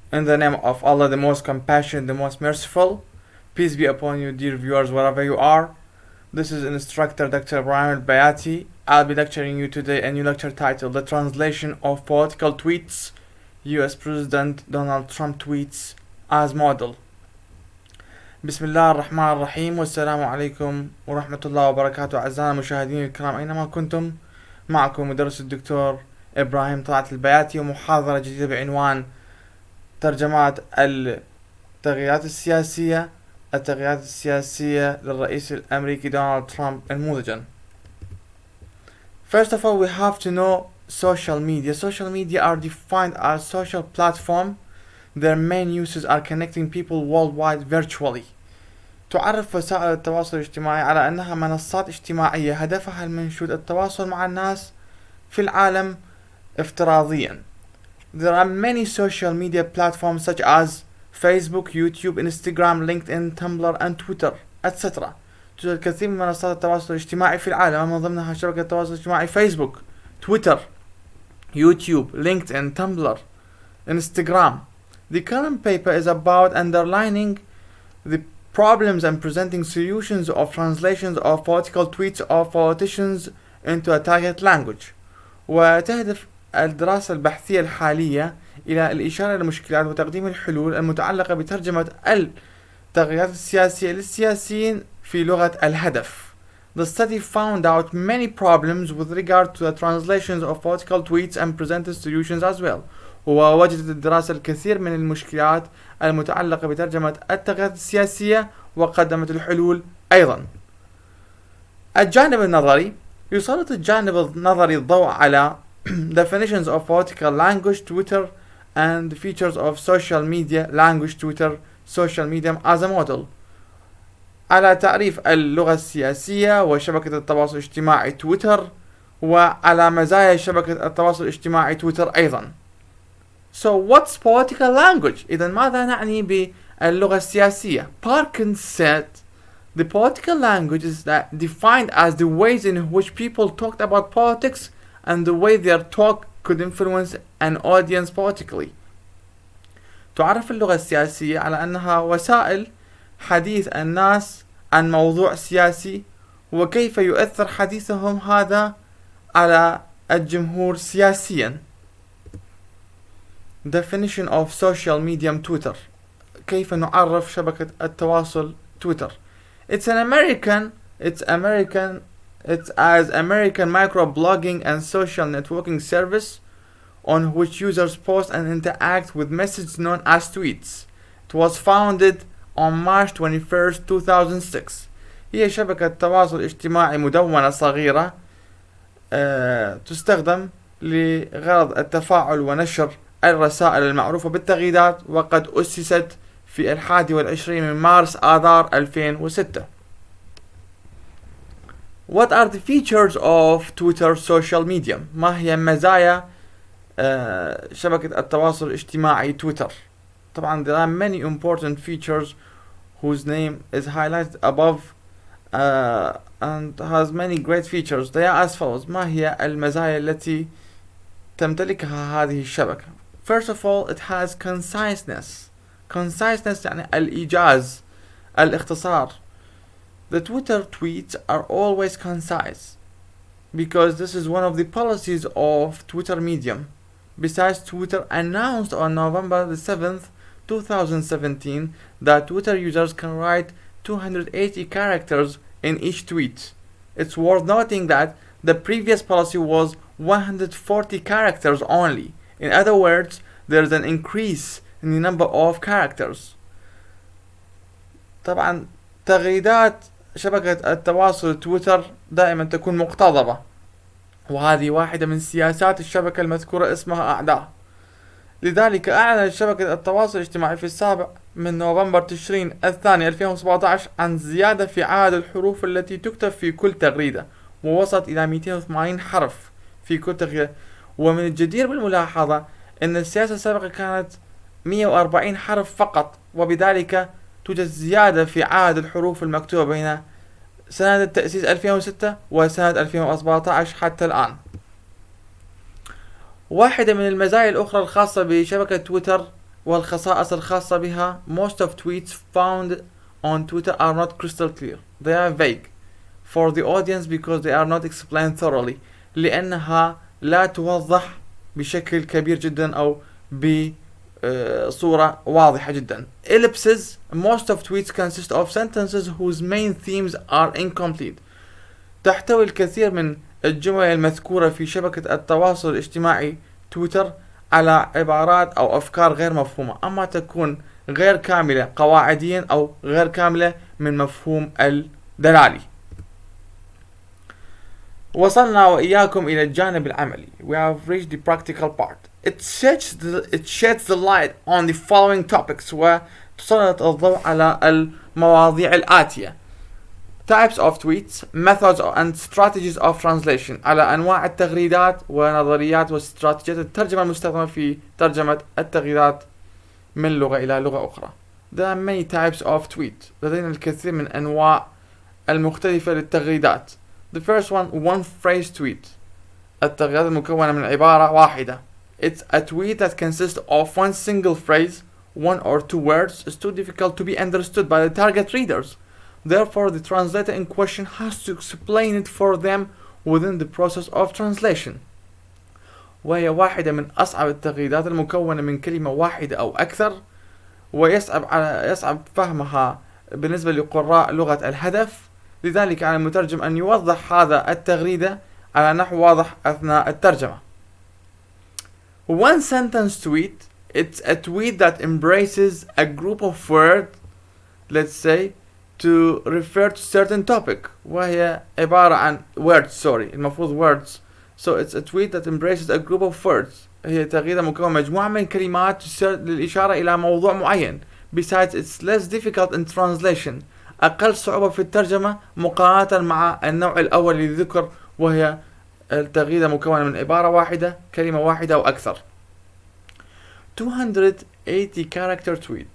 In the name of Allah, the most compassionate, the most merciful, peace be upon you, dear viewers, wherever you are. This is instructor Dr. Ibrahim Al-Bayati. I'll be lecturing you today a new lecture titled The Translation of Political Tweets, US President Donald Trump Tweets as Model. Bismillah ar-Rahman ar-Rahim, wassalamu alaikum wa rahmatullahi wa barakatuh. أعزائنا المشاهدين الكرام أينما كنتم، معكم مدرس الدكتور إبراهيم طلعت البياتي ومحاضرة جديدة بعنوان ترجمات التغريدات السياسية، التغريدات السياسية للرئيس الامريكي دونالد ترمب انموذجا. First of all, we have to know social media. Social media are defined as social platform. Their main uses are connecting people worldwide virtually. تعرف وسائل التواصل الاجتماعي على أنها منصات اجتماعية هدفها المنشود التواصل مع الناس في العالم افتراضيا. There are many social media platforms such as Facebook, YouTube, Instagram, LinkedIn, Tumblr and Twitter, etc. توجد كثير من منصات التواصل الاجتماعي في العالم، من ضمنها شبكة التواصل الاجتماعي فيسبوك، تويتر، يوتيوب، LinkedIn, Tumblr, Instagram. The current paper is about underlining the problems and presenting solutions of translations of political tweets of politicians into a target language. وتهدف الدراسة البحثية الحالية إلى الإشارة للمشكلات وتقديم الحلول المتعلقة بترجمة التغريدات السياسية للسياسيين في لغة الهدف. The study found out many problems with regard to the translations of political tweets and presented solutions as well. ووجدت الدراسة الكثير من المشكلات المتعلقة بترجمة التغريدات السياسية وقدمت الحلول أيضا. الجانب النظري يسلط الجانب النظري الضوء على definitions of political language, Twitter, and the features of social media language, Twitter, social media as a model. على تعريف اللغة السياسية وشبكة التواصل الاجتماعي تويتر، وعلى مزايا شبكة التواصل الاجتماعي تويتر أيضا. So what's political language? إذا ماذا نعني باللغة السياسية؟ Parkins said the political language is that defined as the ways in which people talked about politics and the way their talk could influence an audience politically. تعرف اللغة السياسية على أنها وسائل حديث الناس عن موضوع سياسي وكيف يؤثر حديثهم هذا على الجمهور سياسيا. Definition of social medium Twitter. كيف نعرف شبكة التواصل تويتر. It's as American microblogging and social networking service on which users post and interact with messages known as tweets. It was founded on March 21st, 2006. هي شبكة تواصل اجتماعي مدونة صغيرة تستخدم لغرض التفاعل ونشر الرسائل المعروفة بالتغريدات، وقد أسست في 21 من مارس آذار 2006. What are the features of Twitter social media? ما هي مزايا شبكة التواصل الاجتماعي تويتر؟ طبعا there are many important features whose name is highlighted above and has many great features. They are as follows. ما هي المزايا التي تمتلكها هذه الشبكة؟ First of all, it has conciseness. Conciseness يعني الإيجاز، الاختصار. The Twitter tweets are always concise because this is one of the policies of Twitter Medium. Besides, Twitter announced on November the 7th, 2017 that Twitter users can write 280 characters in each tweet. It's worth noting that the previous policy was 140 characters only. In other words, there's an increase in the number of characters. طبعا تغريدات شبكة التواصل تويتر دائما تكون مقتضبة، وهذه واحدة من سياسات الشبكة المذكورة اسمها أعداء. لذلك أعلنت شبكة التواصل الاجتماعي في 7 من نوفمبر تشرين الثاني 2017 عن زيادة في عدد الحروف التي تكتب في كل تغريدة، ووصلت إلى 280 حرف في كل تغريدة. ومن الجدير بالملاحظة أن السياسة السابقة كانت 140 حرف فقط، وبذلك توجد زيادة في عدد الحروف المكتوبة بين سنة التأسيس 2006 وسنة 2017 حتى الآن. واحدة من المزايا الأخرى الخاصة بشبكة تويتر والخصائص الخاصة بها. Most of tweets found on Twitter are not crystal clear. They are vague for the audience because they are not explained thoroughly. لأنها لا توضح بشكل كبير جدا أو بصورة واضحة جدا. Ellipses. Most of tweets consist of sentences whose main themes are incomplete. تحتوي الكثير من الجمل المذكورة في شبكة التواصل الاجتماعي تويتر على عبارات أو أفكار غير مفهومة، أما تكون غير كاملة قواعديا أو غير كاملة من مفهوم الدلالي. وصلنا وإياكم إلى الجانب العملي. We have reached the practical part. It sheds the light on the following topics. وتسلط الضوء على المواضيع الآتية. Types of tweets, methods and strategies of translation. على أنواع التغريدات ونظريات واستراتيجيات الترجمة المستخدمة في ترجمة التغريدات من لغة إلى لغة أخرى. There are many types of tweet. لدينا الكثير من أنواع المختلفة للتغريدات. The first one phrase tweet. التغريدات المكونة من عبارة واحدة. It's a tweet that consists of one single phrase, one or two words. It's too difficult to be understood by the target readers. Therefore, the translator in question has to explain it for them within the process of translation. وهي واحدة من أصعب التغريدات المكونة من كلمة واحدة أو أكثر، ويصعب فهمها بالنسبة لقراء لغة الهدف. لذلك على المترجم أن يوضح هذا التغريدة على نحو واضح أثناء الترجمة. One sentence tweet. It's a tweet that embraces a group of words, let's say, to refer to certain topic. وهي عبارة عن المفروض words. So it's a tweet that embraces a group of words. هي تغريدة مكونة مجموعة من كلمات للإشارة إلى موضوع معين. Besides, it's less difficult in translation. أقل صعوبة في الترجمة مقارنة مع النوع الأول الذي ذكر، وهي التغريدة مكونة من عبارة واحدة، كلمة واحدة أو أكثر. 280 character tweet.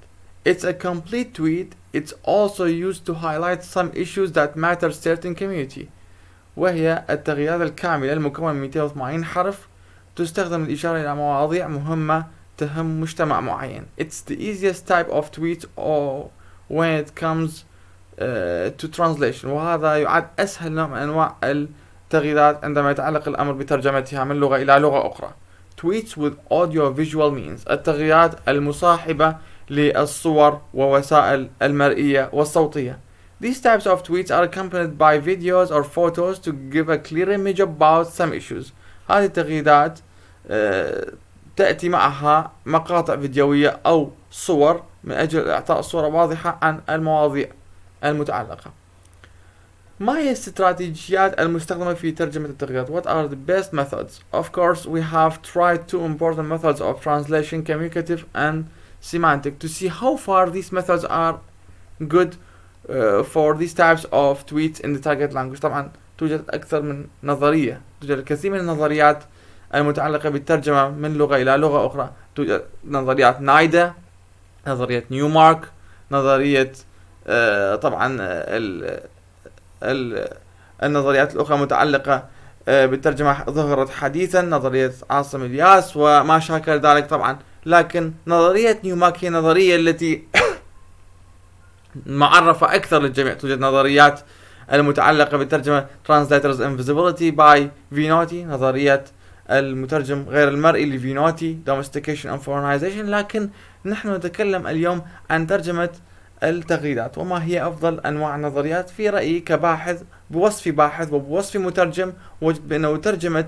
It's a complete tweet. It's also used to highlight some issues that matter certain community. وهي التغريدات الكاملة المكونة من 280 حرف، تستخدم للإشارة إلى مواضيع مهمة تهم مجتمع معين. It's the easiest type of tweet when it comes to translation. وهذا يعد أسهل نوع من أنواع التغريدات عندما يتعلق الأمر بترجمتها من لغة إلى لغة أخرى. Tweets with audio visual means. التغريدات المصاحبة للصور ووسائل المرئية والصوتية. These types of tweets are accompanied by videos or photos to give a clear image about some issues. هذه التغريدات تأتي معها مقاطع فيديوية أو صور من أجل إعطاء صورة واضحة عن المواضيع المتعلقة. ما هي الاستراتيجيات المستخدمة في ترجمة التغريدات؟ What are the best methods? Of course, we have tried two important methods of translation, communicative and semantic, to see how far these methods are good for these types of tweets in the target language. طبعا توجد أكثر من نظرية، توجد الكثير من النظريات المتعلقة بالترجمة من لغة إلى لغة أخرى. توجد نظريات نايدا، نظرية نيومارك، نظرية طبعا النظريات الأخرى متعلقة بالترجمة ظهرت حديثا، نظرية عاصم الياس وما شاكل ذلك طبعا. لكن نظرية نيومارك هي النظرية التي معرفة أكثر للجميع. توجد نظريات المتعلقة بالترجمة Translators Invisibility by فينوتي، نظرية المترجم غير المرئي لفينوتي Domestication and Foreignization. لكن نحن نتكلم اليوم عن ترجمة التغريدات. وما هي أفضل أنواع النظريات؟ في رأيي كباحث بوصف باحث وبوصف مترجم، وجد بأنه ترجمة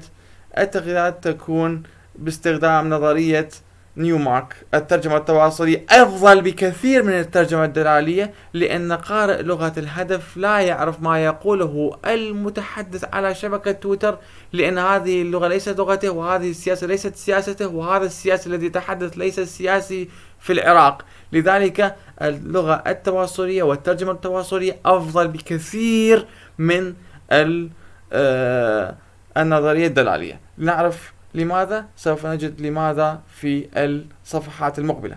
التغريدات تكون باستخدام نظرية نيومارك. الترجمة التواصلية أفضل بكثير من الترجمة الدلالية، لأن قارئ لغة الهدف لا يعرف ما يقوله المتحدث على شبكة تويتر، لأن هذه اللغة ليست لغته، وهذه السياسة ليست سياسته، وهذا السياسي الذي يتحدث ليس السياسي في العراق. لذلك اللغة التواصلية والترجمة التواصلية أفضل بكثير من النظرية الدلالية. نعرف لماذا؟ سوف نجد لماذا في الصفحات المقبلة.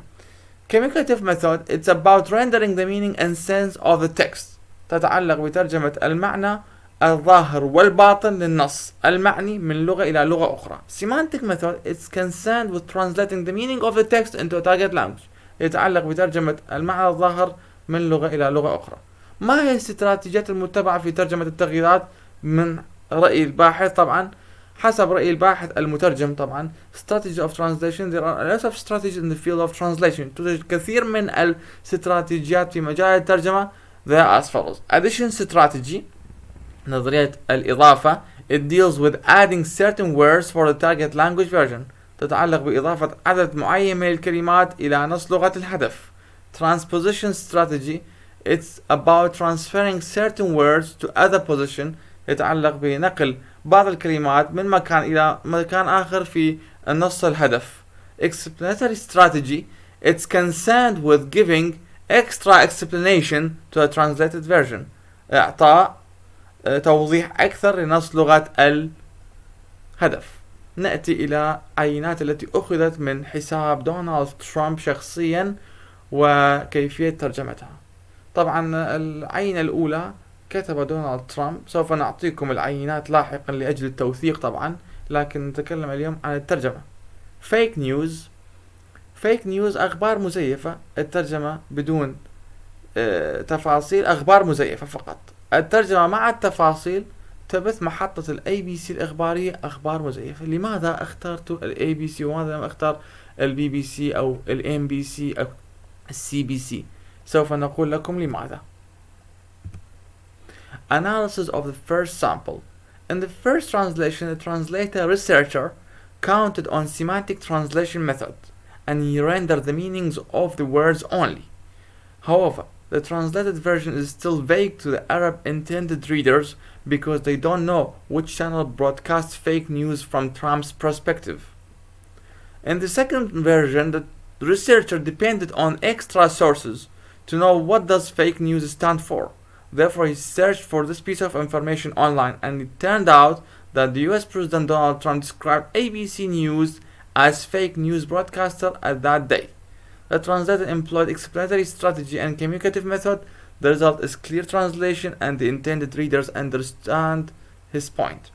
Communicative method. It's about rendering the meaning and sense of the text. تتعلق بترجمة المعنى الظاهر والباطن للنص المعني من لغة إلى لغة أخرى. Semantic method is concerned with translating the meaning of the text into a target language. يتعلق بترجمة المعنى الظاهر من لغة إلى لغة أخرى. ما هي الاستراتيجيات المتبعة في ترجمة التغريدات من رأي الباحث؟ طبعا حسب رأي الباحث المترجم طبعا strategy of translation there are a lot of strategies in the field of translation. توجد كثير من الاستراتيجيات في مجال الترجمة. They are as follows. Addition strategy نظرية الإضافة it deals with adding certain words for the target language version. تتعلق بإضافة عدد معين من الكلمات إلى نص لغة الهدف. Transposition strategy it's about transferring certain words to other position. يتعلق بنقل بعض الكلمات من مكان إلى مكان آخر في النص الهدف. Explanatory strategy it's concerned with giving extra explanation to a translated version. إعطاء توضيح أكثر لنص لغة الهدف. نأتي إلى عينات التي أخذت من حساب دونالد ترمب شخصيا وكيفية ترجمتها. طبعا العينة الأولى كتب دونالد ترمب. سوف نعطيكم العينات لاحقا لأجل التوثيق طبعا، لكن نتكلم اليوم عن الترجمة. فيك نيوز. فيك نيوز أخبار مزيفة. الترجمة بدون تفاصيل أخبار مزيفة فقط. الترجمة مع التفاصيل تبث محطة الاي بي سي الإخبارية أخبار مزيفة. لماذا اخترت الاي بي سي وماذا لم اختار البي بي سي أو الام بي سي أو السي بي سي؟ سوف نقول لكم لماذا. Analysis of the first sample. In the first translation, the translator researcher counted on semantic translation method and he rendered the meanings of the words only. However, the translated version is still vague to the Arab intended readers because they don't know which channel broadcasts fake news from Trump's perspective. In the second version, the researcher depended on extra sources to know what does fake news stand for. Therefore, he searched for this piece of information online and it turned out that the US President Donald Trump described ABC News as fake news broadcaster at that day. The translator employed explanatory strategy and communicative method. The result is clear translation and the intended readers understand his point.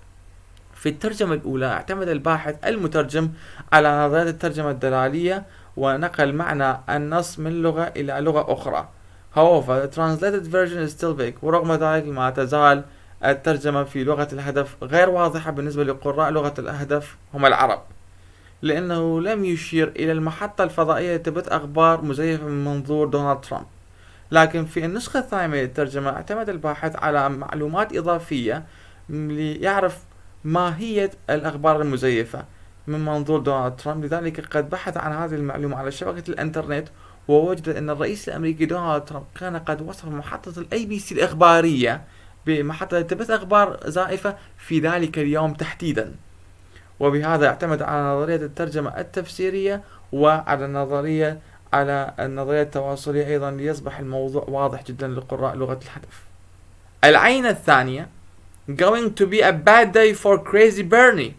في الترجمة الأولى اعتمد الباحث المترجم على نظرية الترجمة الدلالية ونقل معنى النص من لغة إلى لغة أخرى. However, the translated version is still vague. ورغم ذلك ما تزال الترجمة في لغة الهدف غير واضحة بالنسبة لقراء لغة الهدف هم العرب، لأنه لم يشير إلى المحطة الفضائية لتبث أخبار مزيفة من منظور دونالد ترامب. لكن في النسخة الثانية للترجمة اعتمد الباحث على معلومات إضافية ليعرف ماهية الأخبار المزيفة من منظور دونالد ترامب. لذلك قد بحث عن هذه المعلومة على شبكة الإنترنت ووجد أن الرئيس الأمريكي دونالد ترامب كان قد وصف محطة الاي بي سي الإخبارية بمحطة تبث أخبار زائفة في ذلك اليوم تحديدا. وبهذا اعتمد على نظرية الترجمة التفسيرية وعلى النظرية التواصلية أيضا ليصبح الموضوع واضح جدا لقراء لغة الهدف. العينة الثانية going to be a bad day for crazy Bernie.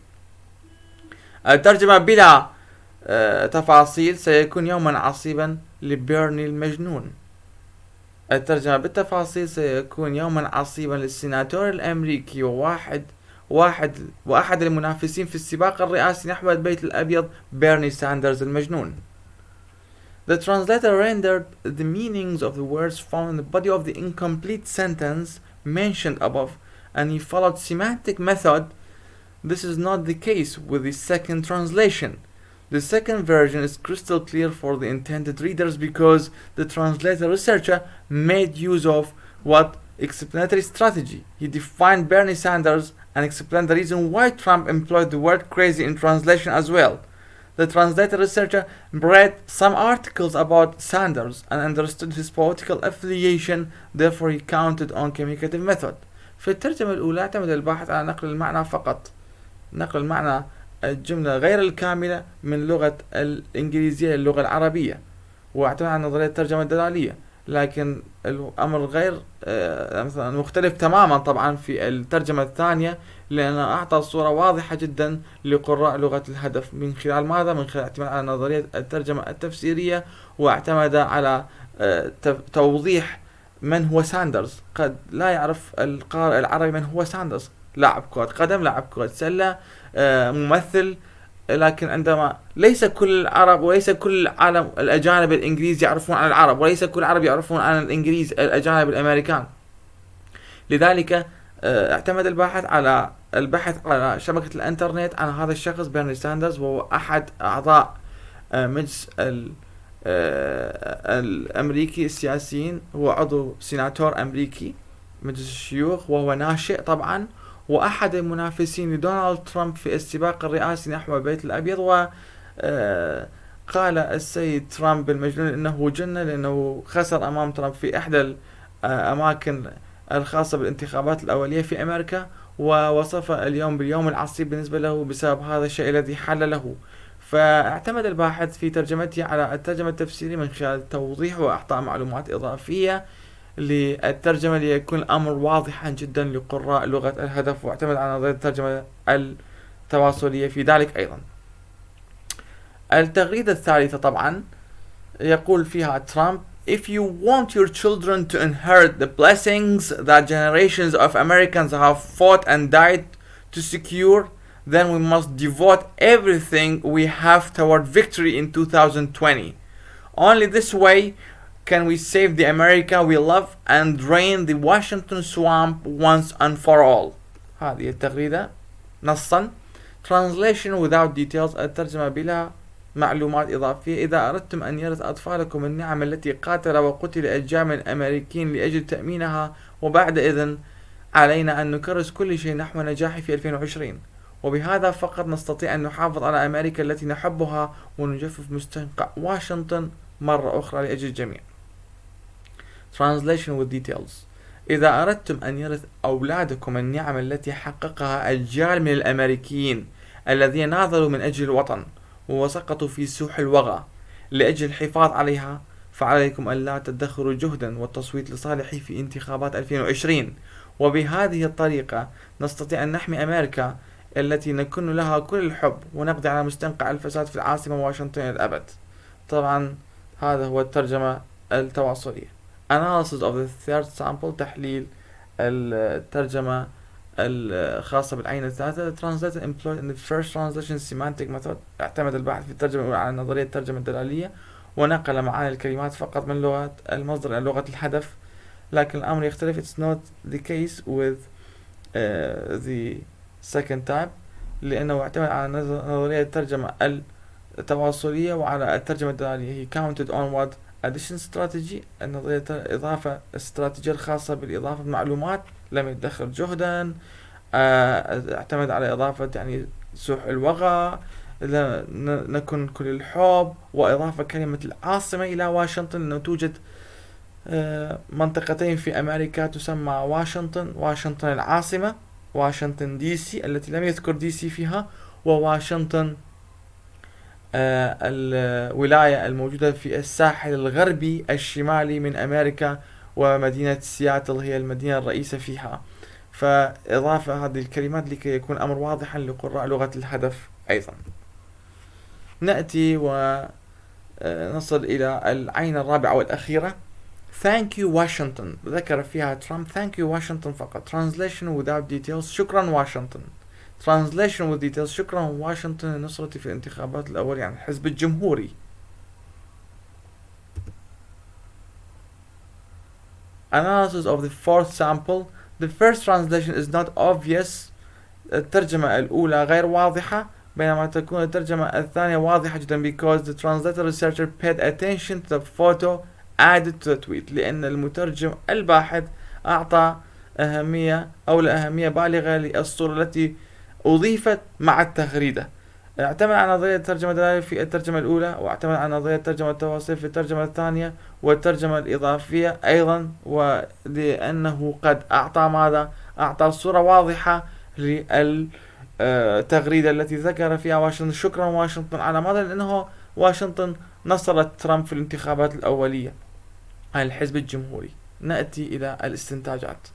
الترجمة بلا تفاصيل سيكون يوما عصيبا لبيرني المجنون. الترجمة بالتفاصيل سيكون يوما عصيبا للسيناتور الامريكي واحد المنافسين في السباق الرئاسي نحو البيت الابيض بيرني ساندرز المجنون. The translator rendered the meanings of the words found in the body of the incomplete sentence mentioned above and he followed semantic method. This is not the case with the second translation. The second version is crystal clear for the intended readers because the translator researcher made use of what explanatory strategy. He defined Bernie Sanders and explained the reason why Trump employed the word crazy in translation as well. The translator researcher read some articles about Sanders and understood his political affiliation, therefore he counted on communicative method. في الترجمة الأولى اعتمد الباحث على نقل المعنى فقط، نقل المعنى الجملة غير الكاملة من لغة الإنجليزية للغة العربية واعتمد على نظرية الترجمة الدلالية. لكن الأمر غير مثلا مختلف تماما طبعا في الترجمة الثانية لأنه أعطى صورة واضحة جدا لقراء لغة الهدف من خلال ماذا؟ من خلال اعتماد على نظرية الترجمة التفسيرية واعتمد على توضيح من هو ساندرز، قد لا يعرف القارئ العربي من هو ساندرز. لاعب كرة قدم، لاعب كرة سلة، ممثل. لكن عندما ليس كل العرب وليس كل العالم الأجانب الإنجليز يعرفون عن العرب، وليس كل العرب يعرفون عن الإنجليز الأجانب الأمريكان. لذلك اعتمد البحث على شبكة الانترنت عن هذا الشخص بيرني ساندرز، وهو أحد أعضاء مجلس الامريكي السياسيين. هو عضو سيناتور امريكي مجلس الشيوخ، وهو ناشئ طبعا، واحد المنافسين لدونالد ترمب في السباق الرئاسي نحو البيت الابيض. و قال السيد ترمب المجنون انه جن لانه خسر امام ترمب في احدى الاماكن الخاصة بالانتخابات الاولية في امريكا، ووصف اليوم باليوم العصيب بالنسبة له بسبب هذا الشيء الذي حل له. فاعتمد الباحث في ترجمته على الترجمة التفسيرية من خلال توضيح وإعطاء معلومات إضافية للترجمة ليكون الأمر واضحا جدا لقراء لغة الهدف، واعتمد على نظرية الترجمة التواصلية في ذلك أيضا. التغريدة الثالثة طبعا يقول فيها ترامب: If you want your children to inherit the blessings that generations of Americans have fought and died to secure, then we must devote everything we have toward victory in 2020. Only this way can we save the America we love and drain the Washington swamp once and for all. هذه التغريدة نصا. Translation without details، الترجمة بلا معلومات إضافية. إذا أردتم أن يرث أطفالكم النعم التي قاتل وقتل أجيال من الأمريكيين لأجل تأمينها، وبعد إذن علينا أن نكرس كل شيء نحو نجاح في 2020، وبهذا فقط نستطيع أن نحافظ على أمريكا التي نحبها ونجفف مستنقع واشنطن مرة أخرى لأجل الجميع. Translation with details. إذا أردتم أن يرث أولادكم النعم التي حققها أجيال من الأمريكيين الذين ناضلوا من أجل الوطن وسقطوا في سوح الوغى لأجل الحفاظ عليها، فعليكم أن لا تدخروا جهدا والتصويت لصالحي في انتخابات 2020، وبهذه الطريقة نستطيع أن نحمي أمريكا التي نكن لها كل الحب ونقضي على مستنقع الفساد في العاصمة واشنطن الأبد. طبعا هذا هو الترجمة التواصلية. Analysis of the third sample، تحليل الترجمة الخاصة بالعين الثالثة. The translator employed in the first translation semantic method، اعتمد الباحث في الترجمة الأولى على نظرية الترجمة الدلالية، ونقل معاني الكلمات فقط من لغة المصدر إلى لغة الهدف. لكن الأمر يختلف. It's not the case with the second type، لأنه اعتمد على نظرية الترجمة التواصلية وعلى الترجمة الدلالية. He counted on what addition strategy، النظرية الإضافة الاستراتيجية الخاصة بالإضافة المعلومات، لم يدخر جهدا. اعتمد على إضافة يعني سوح الوغى، نكن كل الحب، وإضافة كلمة العاصمة إلى واشنطن، لأنه توجد منطقتين في أمريكا تسمى واشنطن العاصمة، واشنطن دي سي التي لم يذكر دي سي فيها، وواشنطن الولاية الموجودة في الساحل الغربي الشمالي من أمريكا، ومدينة سياتل هي المدينة الرئيسة فيها. فإضافة هذه الكلمات لكي يكون أمر واضحا لقراء لغة الهدف أيضا. نأتي ونصل إلى العين الرابعة والأخيرة. Thank you Washington، ذكر فيها ترامب Thank you Washington فقط. Translation without details، شكرا واشنطن. Translation with details، شكرا واشنطن لنصرتي في الانتخابات الأولية عن الحزب الجمهوري. Analysis of the fourth sample. The first translation is not obvious، الترجمة الأولى غير واضحة، بينما تكون الترجمة الثانية واضحة جدا because the translator researcher paid attention to the photo added to the tweet، لأن المترجم الباحث أعطى أهمية بالغة للصورة التي أضيفت مع التغريدة. اعتمد على نظرية الترجمة الدلالية في الترجمة الأولى، واعتمد على نظرية الترجمة التواصلية في الترجمة الثانية، والترجمة الإضافية أيضا، ولأنه قد أعطى صورة واضحة للتغريدة التي ذكر فيها واشنطن شكرا واشنطن على ماذا، لأنه واشنطن نصرت ترامب في الانتخابات الأولية عن الحزب الجمهوري. نأتي إلى الاستنتاجات.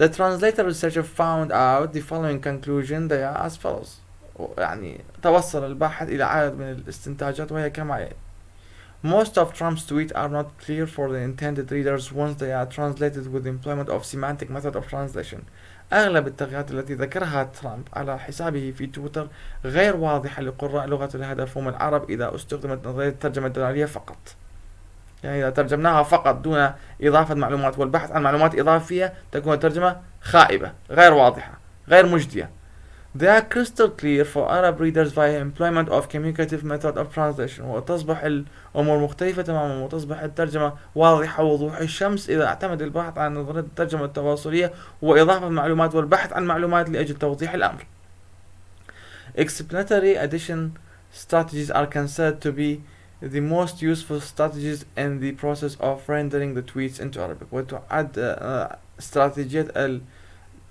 The translator researcher found out the following conclusion. They are as follows. يعني توصل الباحث إلى عدد من الاستنتاجات وهي كما يلي. Most of Trump's tweets are not clear for the intended readers once they are translated with the employment of semantic method of translation. أغلب التغريدات التي ذكرها ترامب على حسابه في تويتر غير واضحة لقراء لغة الهدف هم العرب إذا استخدمت نظرية الترجمة الدلالية فقط. يعني إذا ترجمناها فقط دون إضافة معلومات والبحث عن معلومات إضافية تكون الترجمة خائبة، غير واضحة، غير مجدية. They are crystal clear for Arab readers via employment of communicative method of translation. وتصبح الأمور مختلفة تماما، وتصبح الترجمة واضحة وضوح الشمس إذا اعتمد البحث عن نظرية الترجمة التواصلية وإضافة معلومات والبحث عن معلومات لأجل توضيح الأمر. Explanatory addition strategies are considered to be the most useful strategies in the process of rendering the tweets into Arabic. وتعد استراتيجية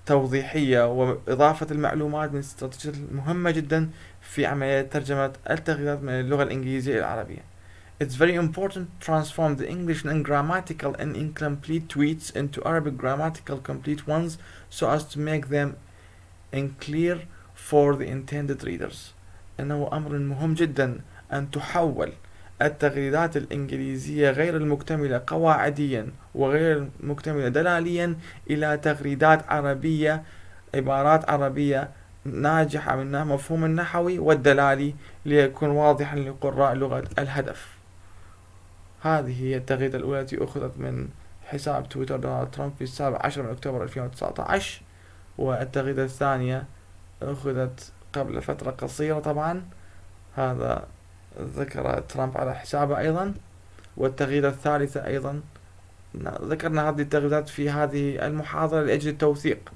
التوضيحية وإضافة المعلومات من الاستراتيجيات المهمة جدا في عملية ترجمة التغريدات من اللغة الإنجليزية إلى العربية. It's very important to transform the English and grammatical and incomplete tweets into Arabic grammatical complete ones so as to make them clear for the intended readers. إنه أمر مهم جدا أن تحول التغريدات الإنجليزية غير المكتملة قواعديا وغير المكتملة دلاليا إلى تغريدات عربية، عبارات عربية ناجحة من مفهوم النحوي والدلالي ليكون واضحا لقراء لغة الهدف. هذه هي التغريدة الأولى التي أخذت من حساب تويتر دونالد ترامب في 17 من أكتوبر 2019، والتغريدة الثانية أخذت قبل فترة قصيرة طبعا، هذا ذكر ترامب على حسابه أيضا. والتغريدة الثالثة أيضا ذكرنا هذه التغريدات في هذه المحاضرة لأجل التوثيق.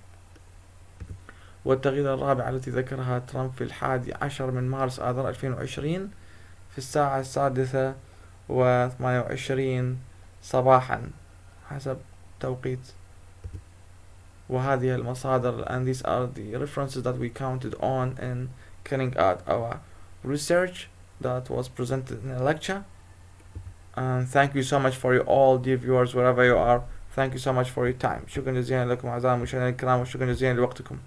والتغريدة الرابعة التي ذكرها ترامب في 11 من مارس آذار 2020 في الساعة 6:28 صباحا حسب توقيت. وهذه المصادر and these are the references that we counted on in carrying out our research that was presented in a lecture. And thank you so much for you all dear viewers wherever you are. Thank you so much for your time. شكرا جزيلا لكم أعزائي المشاهدين الكرام، وشكرا جزيلا لوقتكم.